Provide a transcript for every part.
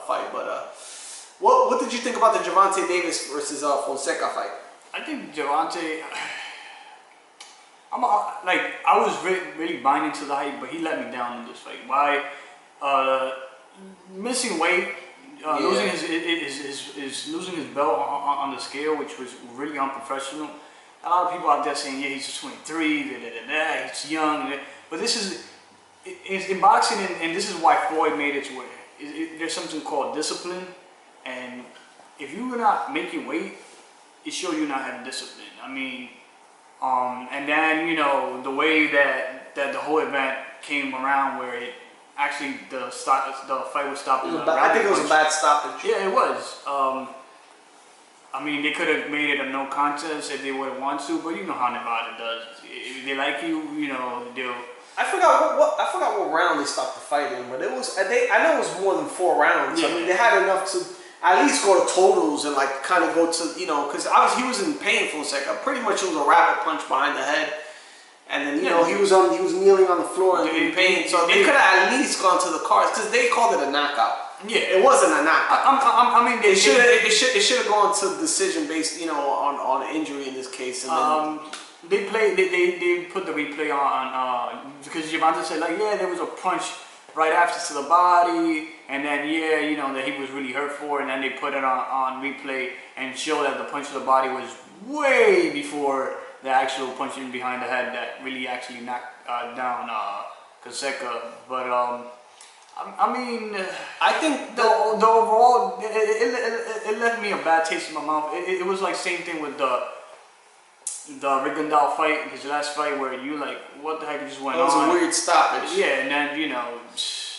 fight. But what did you think about the Gervonta Davis versus Fonseca fight? I think Gervonta. I was really buying into the hype, but he let me down in this fight. Why? Missing weight, losing losing his belt on the scale, which was really unprofessional. A lot of people out there saying, yeah, he's just 23, he's young. But this is in boxing, and this is why Floyd made it to where there's something called discipline, and if you're not making weight, it shows you're not having discipline. I mean. And then, you know, the way that the whole event came around, where it actually the fight was stopped. I think it was a bad stoppage. Yeah, it was. I mean, they could have made it a no contest if they would have wanted to, but you know how Nevada does. If they like you, you know, they'll. I forgot what round they stopped the fight in, but it was. I know it was more than 4 rounds. Yeah. I mean, they had enough to at least go to totals and like kind of go to, you know, because obviously he was in pain for a second. Pretty much it was a rapid punch behind the head, and then you know he was kneeling on the floor and in pain. So they could have at least gone to the cards because they called it a knockout. Yeah, it wasn't a knockout. I mean, it should have gone to decision based, you know, on injury in this case. And then they put the replay on because Gervonta said like, yeah, there was a punch right after to the body, and then yeah, you know, that he was really hurt for, and then they put it on replay and show that the punch to the body was way before the actual punching behind the head that really actually knocked down Fonseca. But I mean, I think the overall it left me a bad taste in my mouth. It was like same thing with the Rigondeaux fight, his last fight, where you like, what the heck just went on? It was a weird stoppage. Yeah, and then, you know.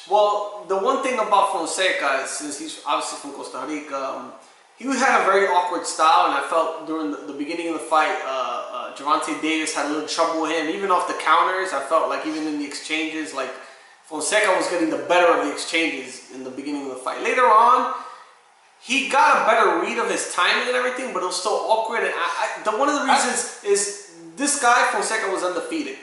Well, the one thing about Fonseca is, since he's obviously from Costa Rica, he had a very awkward style, and I felt during the beginning of the fight, Gervonta Davis had a little trouble with him. Even off the counters, I felt like even in the exchanges, like Fonseca was getting the better of the exchanges in the beginning of the fight. Later on, he got a better read of his timing and everything, but it was still awkward. And one of the reasons is this guy, Fonseca, was undefeated.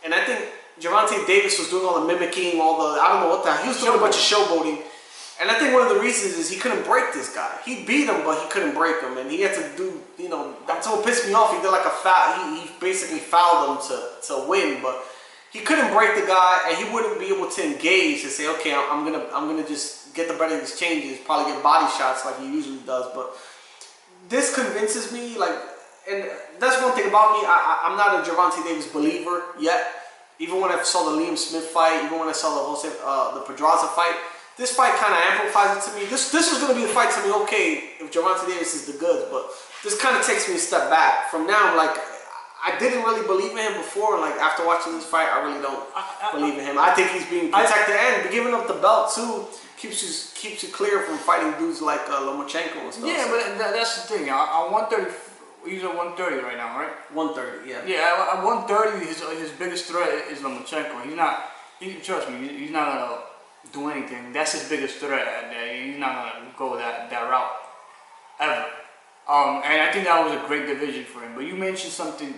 And I think Gervonta Davis was doing all the mimicking, I don't know what the hell. He was doing a bunch of showboating. And I think one of the reasons is he couldn't break this guy. He beat him, but he couldn't break him. And he had to do, you know, that's what pissed me off. He did like a foul. He basically fouled him to win, but he couldn't break the guy, and he wouldn't be able to engage and say, okay, I'm gonna just get the better of these changes, probably get body shots like he usually does. But this convinces me, like, and that's one thing about me. I'm not a Gervonta Davis believer yet. Even when I saw the Liam Smith fight, even when I saw the Pedraza fight, this fight kind of amplifies it to me. This is going to be the fight to me. Okay, if Gervonta Davis is the goods, but this kind of takes me a step back. From now, I'm like, I didn't really believe in him before. Like after watching this fight, I really don't believe in him. I think he's being protected, and giving up the belt too keeps you clear from fighting dudes like Lomachenko and stuff. Yeah, but that's the thing. On 130, he's at 130 right now, right? 130, yeah. Yeah, at 130, his biggest threat is Lomachenko. He's not. Trust me, he's not gonna do anything. That's his biggest threat. He's not gonna go that route ever. And I think that was a great division for him. But you mentioned something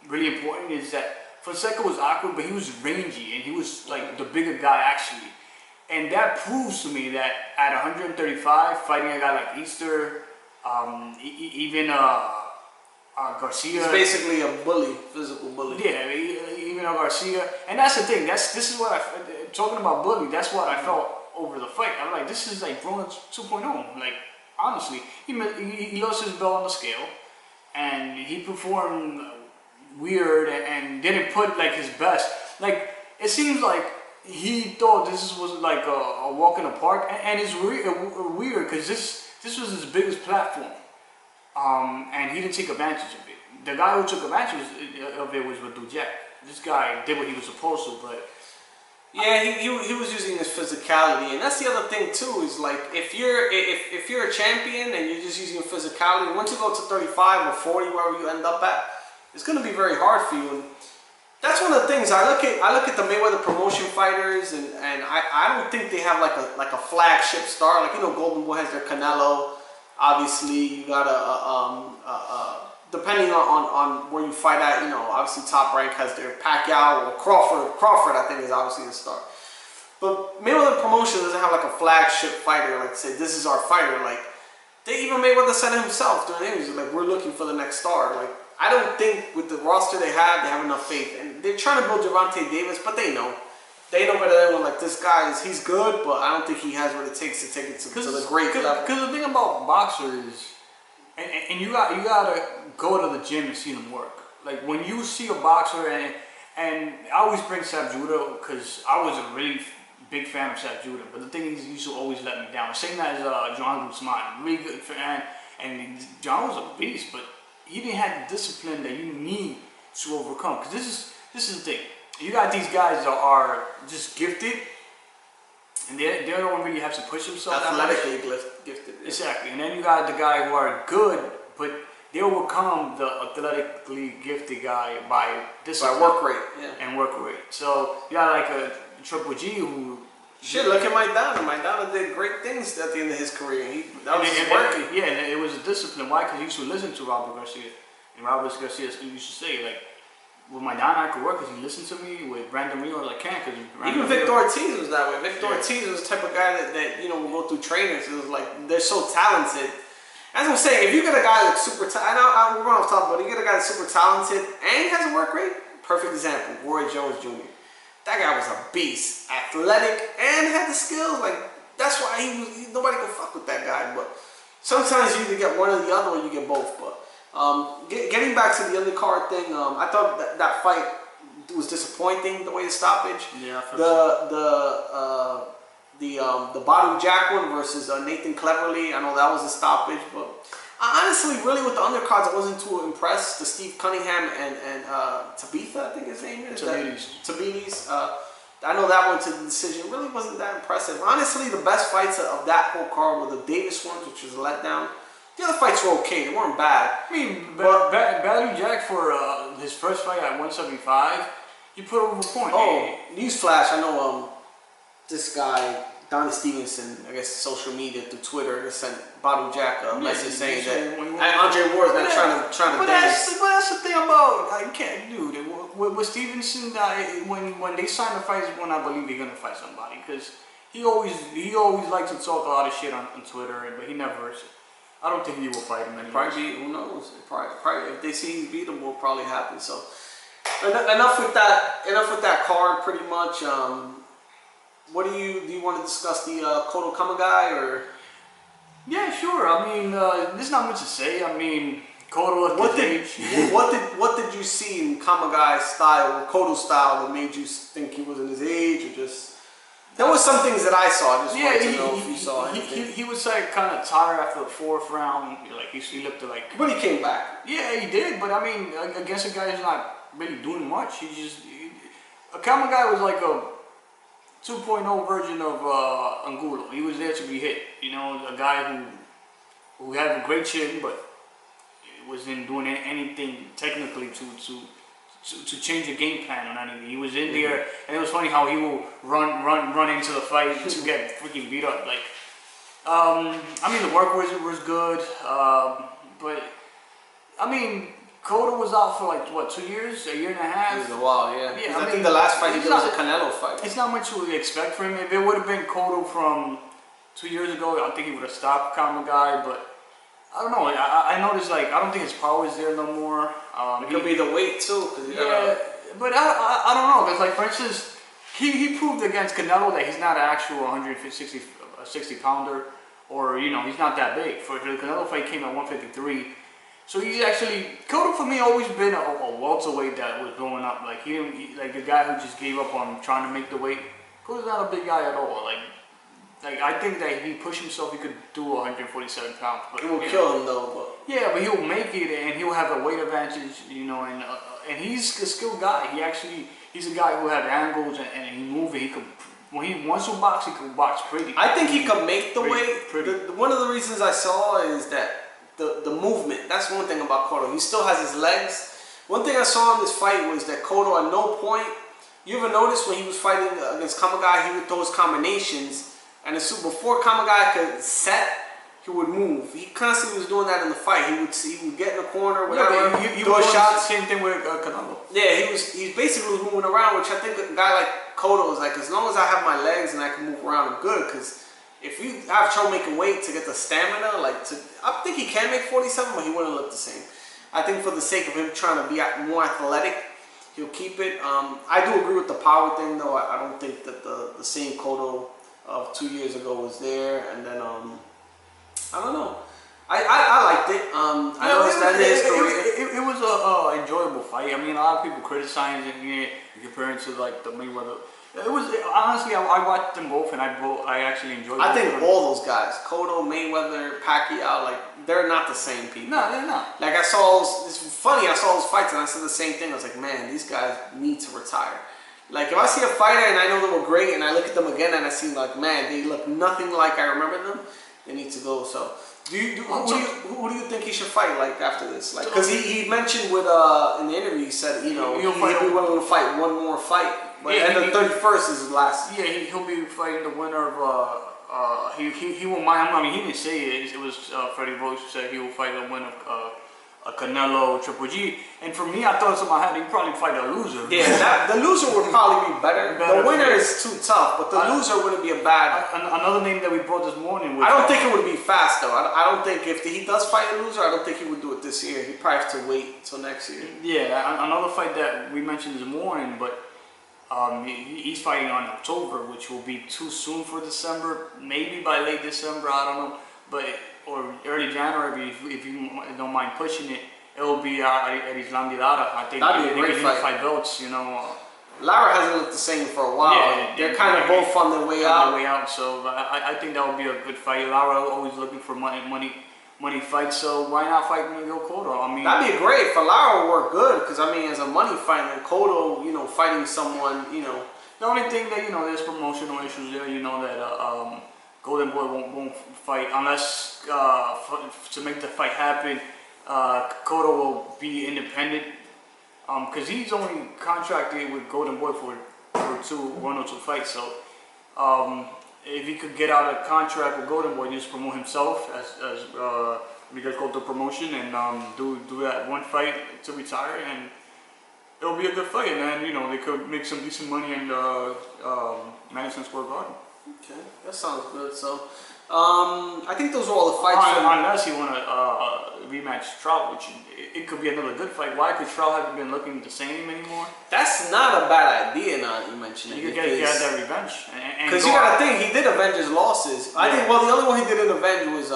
really important, is that Fonseca was awkward, but he was rangy, and he was like the bigger guy actually. And that proves to me that at 135, fighting a guy like Easter, even Garcia. He's basically a bully, physical bully. Yeah, even Garcia. And that's the thing. This is what talking about bully. That's what I felt over the fight. I'm like, this is like Broner 2.0. Like honestly, he lost his belt on the scale, and he performed weird and didn't put like his best. Like it seems like he thought this was like a walk in the park, and it's weird because this was his biggest platform, and he didn't take advantage of it. The guy who took advantage of it was Dujek. This guy did what he was supposed to, but yeah, he was using his physicality, and that's the other thing too. Is like if you're a champion and you're just using your physicality, once you go to 35 or 40, wherever you end up at, it's going to be very hard for you. And that's one of the things I look at the Mayweather promotion fighters, and I don't think they have like a flagship star. Like, you know, Golden Boy has their Canelo. Obviously, you got depending on where you fight at, you know, obviously Top Rank has their Pacquiao or Crawford. Crawford, I think, is obviously the star. But Mayweather Promotion doesn't have like a flagship fighter, like say this is our fighter. Like they even Mayweather said it himself during the interviews, like we're looking for the next star. Like I don't think with the roster they have enough faith, and they're trying to build Gervonta Davis, but they know better than anyone. Like this guy he's good, but I don't think he has what it takes to take it to the great level. Because the thing about boxers, and you gotta go to the gym and see them work. Like when you see a boxer, and I always bring Sab Judah because I was a really big fan of Sab Judah, but the thing is, he used to always let me down. Same as John Guzman, really good fan, and John was a beast, but he didn't have the discipline that you need to overcome. Because this is the thing. You got these guys that are just gifted, and they don't really have to push themselves. Athletically gifted. Yeah. Exactly. And then you got the guy who are good, but they overcome the athletically gifted guy by discipline. By work rate. Yeah. And work rate. So you got like a Triple G who... Shit, look at Maidana. Maidana did great things at the end of his career. That was his work. Yeah, and it was a discipline. Why? Because he used to listen to Robert Garcia. And Robert Garcia used to say, like, with Maidana I could work because he listened to me. With Brandon Rios I can't because... Even Victor Ortiz was that way. Victor Ortiz was the type of guy that will go through trainers. It was like, they're so talented. As I'm saying, if you get a guy that's super talented... we're going off topic, but you get a guy that's super talented and he has a work rate, perfect example, Roy Jones Jr. That guy was a beast, athletic, and had the skills. Like that's why nobody could fuck with that guy. But sometimes you either get one or the other, or you get both. But getting back to the undercard thing, I thought that fight was disappointing. The way the stoppage. Yeah. The Badu Jack one versus Nathan Cleverly. I know that was a stoppage, but honestly, really with the undercards, I wasn't too impressed. The Steve Cunningham and Tabitha, I think his name is. Tabides. I know that one to the decision really wasn't that impressive. Honestly, the best fights of that whole card were the Davis ones, which was a letdown. The other fights were okay; they weren't bad. I mean, Badu Jack for his first fight at 175, you put over a point. Oh, newsflash! I know this guy. Donnie Stevenson, I guess social media through Twitter, sent Badu Jack a message saying that Andre Ward's not trying to dance. But that's the thing about I can't do that. With Stevenson, when they sign the fights, when I believe they're gonna fight somebody, because he always likes to talk a lot of shit on Twitter, but he never. I don't think he will fight him. Probably, who knows? Probably if they see he's beatable, will probably happen. So enough with that card, pretty much. What do you want to discuss the Cotto Kamegai or? Yeah, sure. I mean, there's not much to say. I mean, Cotto at his age. What did you see in Kamegai's style or Cotto's style that made you think he was in his age, or just? There was some things that I saw. I just wanted to know if you saw anything. He was like kind of tired after the fourth round. Like he looked like. But he came back. Yeah, he did. But I mean, against a guy who's not really doing much, Kamegai was like a 2.0 version of Angulo. He was there to be hit. You know, a guy who had a great chin, but wasn't doing anything technically to change the game plan on anything. He was in there, and it was funny how he will run into the fight to get freaking beat up. Like, I mean, the work was good, but I mean, Cotto was out for like what, 2 years, a year and a half. It was a while, yeah. Yeah, I think the last fight he did was a Canelo fight. It's not much to expect from him. If it would have been Cotto from 2 years ago, I think he would have stopped Kamegai, but I don't know. I noticed, like, I don't think his power is there no more. It could be the weight too. Yeah, but I don't know. Because, like, for instance, he proved against Canelo that he's not an actual 160 pounder, or, you know, he's not that big. For the Canelo fight, came at 153. So he's actually, Cotto for me always been a welterweight that was going up. Like, like the guy who just gave up on trying to make the weight. Cotto's not a big guy at all. Like I think that if he pushed himself, he could do 147 pounds. But it will kill him though. But yeah, but he'll make it, and he'll have a weight advantage, you know. And he's a skilled guy. He's a guy who has angles and he moves. He could, when he wants to box, he can box pretty. I think he could make the weight. One of the reasons I saw is that the movement. That's one thing about Cotto. He still has his legs. One thing I saw in this fight was that Cotto at no point. You ever notice when he was fighting against Kamegai, he would throw his combinations. And before Kamegai could set, he would move. He constantly was doing that in the fight. He would get in the corner, whatever. Yeah, he was doing the same thing with Canelo. Yeah, he basically was moving around, which I think a guy like Cotto is like, as long as I have my legs and I can move around, I'm good. Because if you have trouble making weight to get the stamina, I think he can make 47, but he wouldn't look the same. I think for the sake of him trying to be more athletic, he'll keep it. I do agree with the power thing, though. I don't think that the same Cotto of 2 years ago was there. And then, I don't know. I liked it. I noticed that in his career. It was a enjoyable fight. I mean, a lot of people criticizing it, comparing to like the Mayweather. It was honestly, I watched them both, and I actually enjoyed. I think all those guys, Cotto, Mayweather, Pacquiao, like they're not the same people. No, they're not. Like I saw, it's funny. I saw those fights, and I said the same thing. I was like, man, these guys need to retire. Like if I see a fighter and I know they were great, and I look at them again and I see like, man, they look nothing like I remember them. They need to go. So. Who do you think he should fight like after this? Like, because he mentioned with in the interview, he said he'll be willing to fight one more fight, but and the 31st is his last. Yeah, he'll be fighting the winner of he won't mind. I mean, he didn't say it. It was Freddie Roach who said he will fight the winner of Canelo, Triple G. And for me, I thought in my head he'd probably fight a loser. Yeah, the loser would probably be better. The winner is too tough, but the loser wouldn't be a bad. Another name that we brought this morning. I don't think it would be fast though. I don't think if he does fight a loser, I don't think he would do it this year. He'd probably have to wait till next year. Yeah, another fight that we mentioned this morning, but he's fighting on October, which will be too soon for December. Maybe by late December, I don't know, or early January if you don't mind pushing it. It will be Erislandy Lara. I think that'd be a great fight. Fight belts, you know. Lara hasn't looked the same for a while. Yeah, they're kind of both on their way out. So I think that would be a good fight. Lara always looking for money fights. So why not fight Miguel Cotto? I mean, that'd be great. For Lara would work good because I mean, as a money fight, and Cotto, you know, fighting someone, you know. The only thing that there's promotional issues there. You know that Golden Boy won't fight unless to make the fight happen. Cotto will be independent because he's only contracted with Golden Boy for one or two fights. So if he could get out of contract with Golden Boy, just promote himself as Miguel Cotto promotion and do that one fight to retire, and it'll be a good fight. And then they could make some decent money in Madison Square Garden. Okay, that sounds good. So, I think those are all the fights. Unless you want to rematch Trout, which it could be another good fight. Why? Because Trout hasn't been looking the same anymore. That's not a bad idea. Now you mentioned it. You get that revenge. Because you got to think he did avenge his losses. I think the only one he didn't avenge was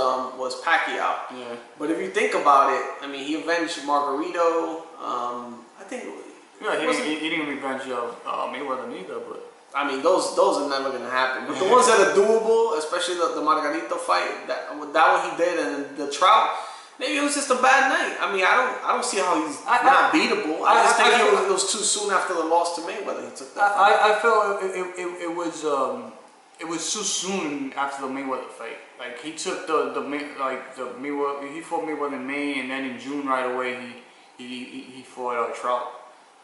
Pacquiao. Yeah. But if you think about it, I mean, he avenged Margarito. I think. Yeah, he didn't revenge Mayweather neither, but. I mean, those are never gonna happen. But the ones that are doable, especially the Margarito fight, that one he did, and the Trout, maybe it was just a bad night. I mean, I don't see how he's not beatable. I just think it was too soon after the loss to Mayweather. He took that fight. I felt it was too soon after the Mayweather fight. Like he took the Mayweather. He fought Mayweather in May, and then in June right away he fought Trout.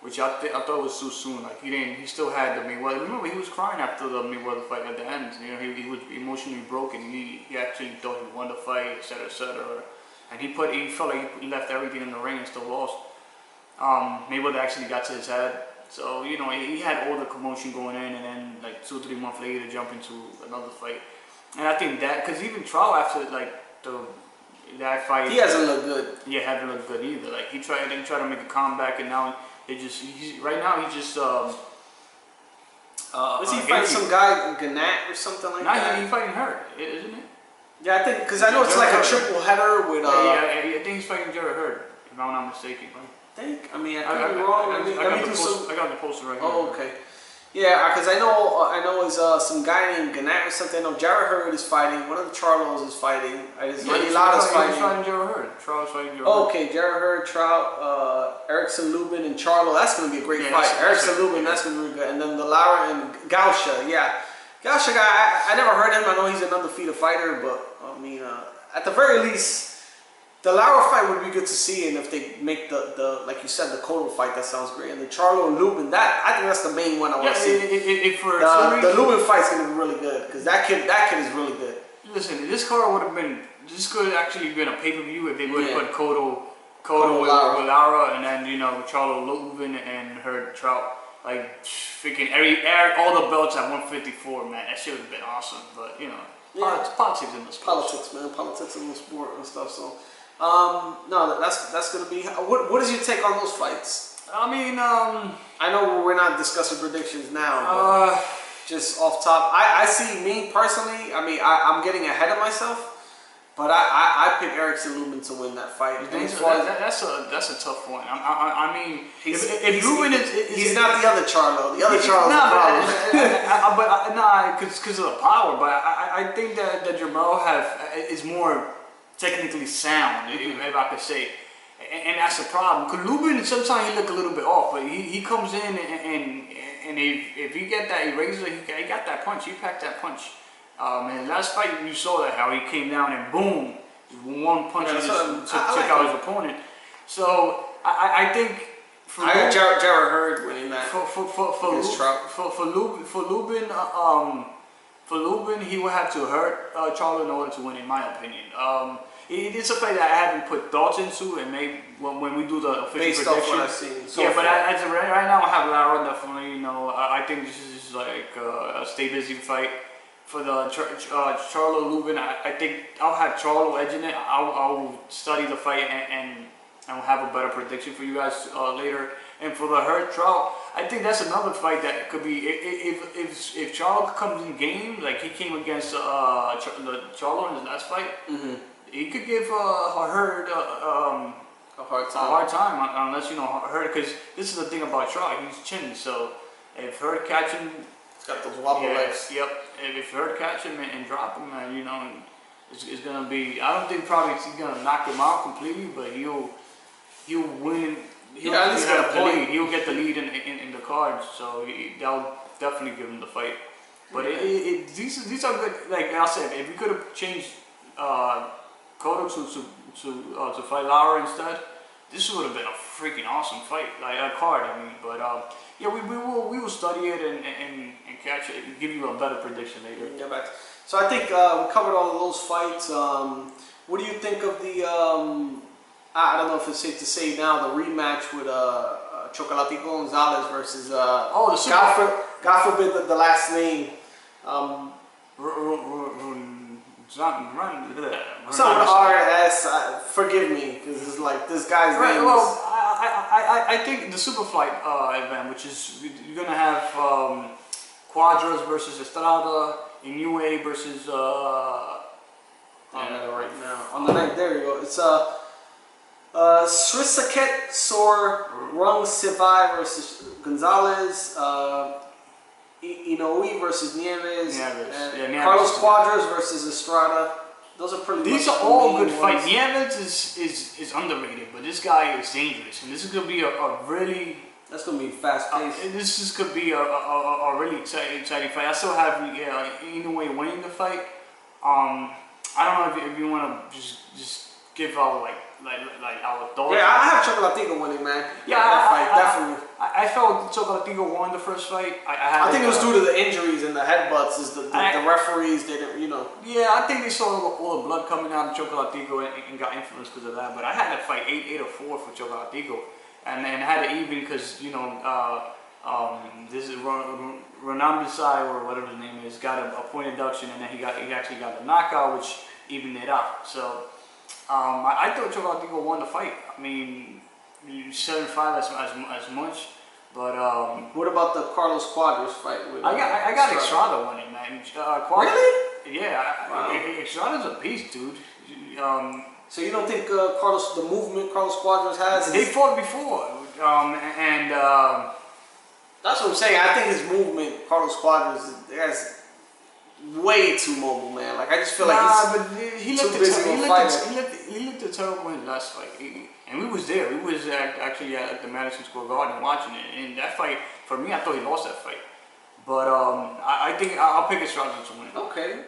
Which I thought was too soon. Like he still had the Mayweather. Remember, he was crying after the Mayweather fight at the end. He was emotionally broken. He actually thought he won the fight, etc., etc. And he felt like he left everything in the ring and still lost. Mayweather actually got to his head. So he had all the commotion going in, and then like 2 or 3 months later, jump into another fight. And I think that because even Trout after that fight, he hasn't looked good. Yeah, hasn't looked good either. Like he tried to make a comeback, and now. Right now he's just is he fighting some guy Gannett or something like that? He's fighting Hurd, isn't it? Yeah, I think because I know it's like a triple header with. I think he's fighting Jared Hurd, if I'm not mistaken. I mean, I could be wrong. I got the poster right here. Oh, okay. Yeah, because I know is some guy named Gannett or something. I know Jared Hurd is fighting. One of the Charlos is fighting. He's fighting. Jared Hurd. Trout's fighting Jared Hurd. Okay, Jared Hurd, Trout, Erickson Lubin, and Charlo. That's going to be a great fight. Erickson Lubin, that's going to be really good. And then the Lara and Gausha, yeah. Gausha guy, I never heard him. I know he's an undefeated fighter, but I mean, at the very least, the Lara fight would be good to see, and if they make the like you said, the Cotto fight, that sounds great. And the Charlo and Lubin, I think that's the main one I want to see. The Lubin fight's gonna be really good because that kid is really good. Listen, this could actually been a pay-per-view if they would have put Cotto with Lara, and then Charlo, Lubin, and Hurd, Trout. like freaking all the belts at 154, man. That shit would have been awesome. But you know, politics in the sport. Politics, man. Politics in the sport and stuff. So, no, that's gonna be. What is your take on those fights? I mean, I know we're not discussing predictions now, but just off top, I see me personally. I mean, I'm getting ahead of myself. But I pick Erickson Lubin to win that fight. That's a tough one. I mean, if Lubin he's not the other Charlo. The other Charlo's the problem. But because of the power. But I think that Jermell is more technically sound, if I could say, and that's the problem. Because Lubin sometimes he look a little bit off, but he comes in and if he get that eraser, he got that punch. He packed that punch. And last fight you saw that how he came down and boom, one punch took out his opponent. So I think I got Jarrett Hurd winning that for Lubin he would have to hurt Charlo in order to win, in my opinion. It's a fight that I haven't put thoughts into, and maybe when we do the official prediction. Off what I've seen so but as of right now I have Lara definitely. You know, I think this is like a stay busy fight. For the Charlo Lubin, I think I'll have Charlo edging it. I'll study the fight and I'll have a better prediction for you guys later. And for the Hurd Trout, I think that's another fight that could be if Charlo comes in game like he came against Charlo in his last fight. He could give Hurd a hard time unless you know Hurd, because this is the thing about Charlo, he's chin. So if Hurd catch him. Got those wobble legs. Yep. If Hurd catch him and drop him, you know, it's gonna be. I don't think probably he's gonna knock him out completely, but he'll win. He'll at least get a point. He'll get the lead in the card, so that'll definitely give him the fight. But these are good. Like I said, if we could have changed Cotto to fight Lara instead, this would have been a freaking awesome fight, like a card. I mean, but yeah, we will study it and catch it and give you a better prediction later. Yeah, back. So I think we covered all of those fights. What do you think of the? I don't know if it's safe to say now the rematch with Chocolatico Gonzalez versus God forbid the last name. Some RS, forgive me, because it's like this guy's name. Well, I think the super fight event, which is you're gonna have Quadras versus Estrada, Inoue versus right now on the night. There you go. It's Srisaket Sor Rung Sivai versus Gonzalez. Inoue versus Nieves, and Carlos Quadras versus Estrada. Those are pretty. These are all good fights. Nieves is underrated, but this guy is dangerous, and this is gonna be a really. That's gonna be fast paced. Could be a really exciting fight. I still have Inoue winning the fight. I don't know if you want to just give out like our thoughts. Yeah, I have Chocolatico winning, man. Yeah, that fight definitely. I felt Chocolatico won the first fight. I think it was due to the injuries and the headbutts. Is the referees didn't, you know. Yeah, I think they saw all the blood coming out of Chocolatico and got influenced because of that. But I had that fight 8-4 for Chocolatico, and I had it even because you know this is Ronan Desai or whatever his name is got a point deduction, and then he actually got a knockout, which evened it out. So. I thought Chocolatico won the fight. I mean, 7-5 as much, but what about the Carlos Quadras fight? With, I got Estrada winning, man. Really? Yeah, wow. Estrada's a beast, dude. So you don't think the movement Carlos Quadras has? They fought before, and that's what I'm saying. I think his movement, Carlos Quadras, has. Way too mobile, man. Like I just feel like he's too busy with fighting. He looked terrible in his last fight, and we was there. We was actually at the Madison Square Garden watching it. And that fight, for me, I thought he lost that fight. But I think I'll pick Estrada to win. Okay.